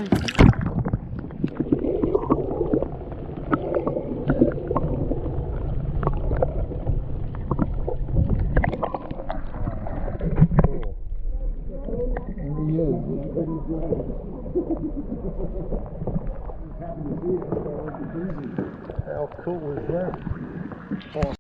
How cool is that? Awesome.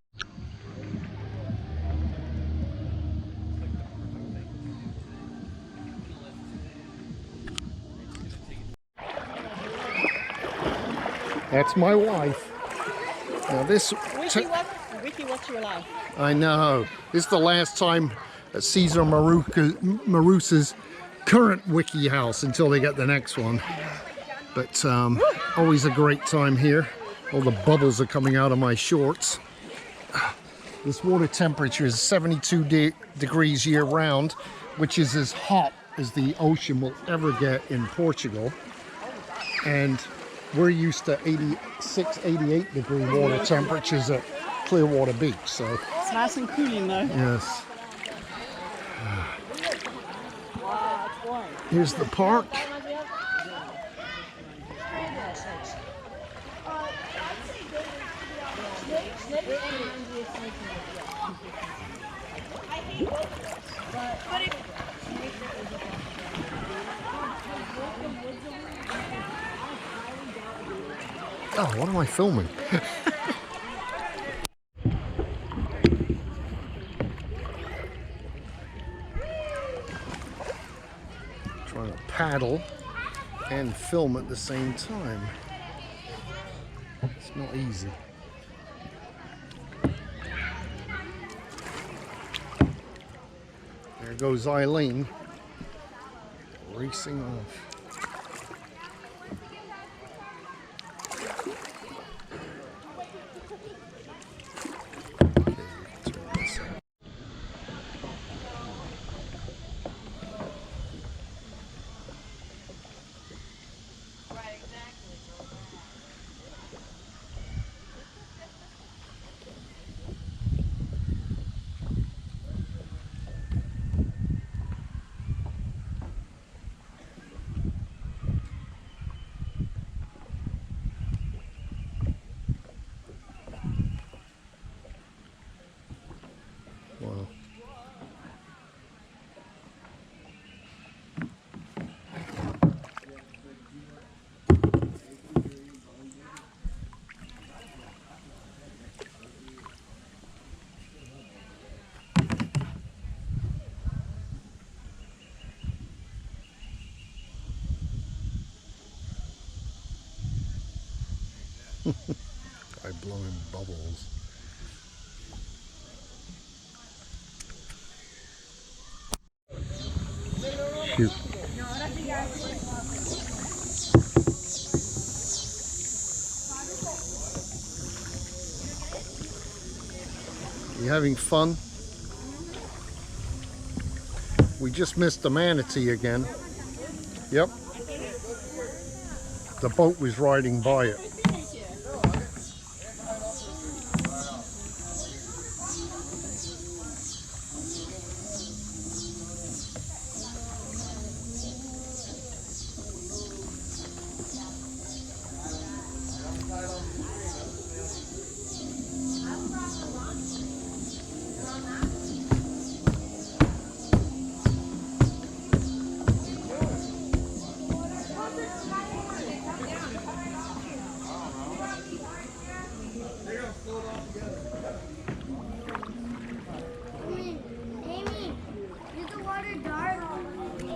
That's my wife. Now this... Weeki Wachee alive. I know. This is the last time at Cesar and Marousa's current wiki house until they get the next one. But always a great time here. All the bubbles are coming out of my shorts. This water temperature is 72 degrees year round, which is as hot as the ocean will ever get in Portugal. And we're used to 86, 88 degree water temperatures at Clearwater Beach. So it's nice and cooling though. Yes. Here's the park. Oh, what am I filming? Trying to paddle and film at the same time. It's not easy. There goes Eileen racing off. Wow. I blowing bubbles. Shoot. You having fun? We just missed the Manatee again. Yep. The boat was riding by it.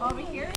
Over here?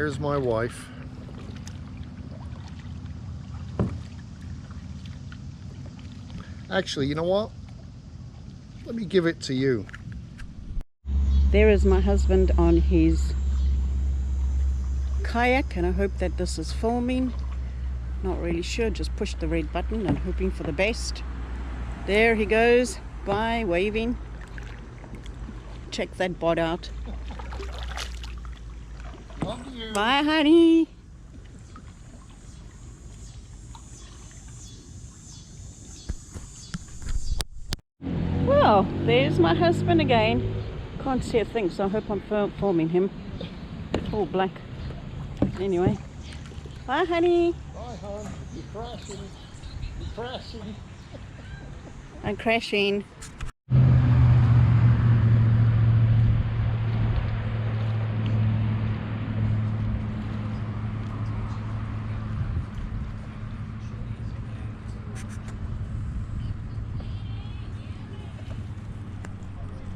There's my wife. Actually, you know what? Let me give it to you. There is my husband on his kayak, and I hope that this is filming. Not really sure, just pushed the red button and hoping for the best. There he goes, bye, waving. Check that bod out. Love you. Bye, honey. Well, there's my husband again. Can't see a thing, so I hope I'm filming him. All black. Anyway. Bye, honey. Bye, hon. You're crashing. You're crashing. I'm crashing.